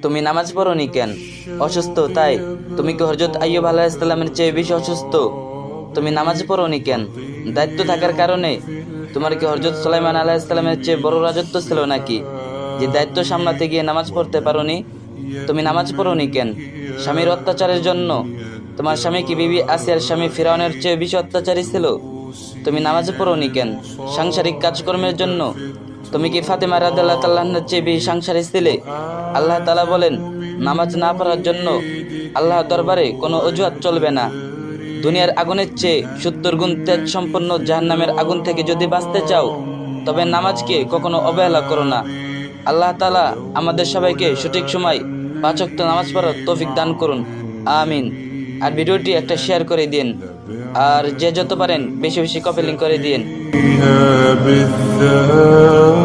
তুমি নামাজ পড়োনি কেন? অসুস্থ তাই? তুমি কি হযরত আইয়ুব আলাইহিস সালামের চেয়ে বেশি অসুস্থ? তুমি নামাজ পড়োনি কেন? দায়িত্ব থাকার কারণে? তোমার কি হযরত সুলাইমান আলাইহিস সালামের চেয়ে বড় রাজত্ব ছিল নাকি, যে দায়িত্ব সামলাতে গিয়ে নামাজ পড়তে পারোনি? তুমি নামাজ পড়োনি কেন? স্বামীর অত্যাচারের জন্য? তোমার স্বামী কি বিবি আসিয়ার স্বামী ফিরআউনের চেয়ে বেশি অত্যাচারী ছিল? তুমি নামাজ পড়োনি কেন? সাংসারিক কাজকর্মের জন্য? তুমি কি ফাতেমা রাদিয়াল্লাহু তাআলা আনহার চেয়ে বেশি সাংসারিক ছিলে? আল্লাহ তাআলা বলেন, নামাজ না পড়ার জন্য আল্লাহর দরবারে কোনো অজুহাত চলবে না। দুনিয়ার আগুনের চেয়ে 70 গুণ তেজ সম্পন্ন জাহান্নামের আগুন থেকে যদি বাঁচতে চাও, তবে নামাজকে কখনো অবহেলা করো না। আল্লাহ তাআলা আমাদের সবাইকে সঠিক সময় 5 ওয়াক্ত নামাজ পড়ার তৌফিক দান করুন, আমিন। আর ভিডিওটি একটা শেয়ার করে দিন, আর যে যত পারেন বেশি বেশি কপি লিংক করে দিন। بالذات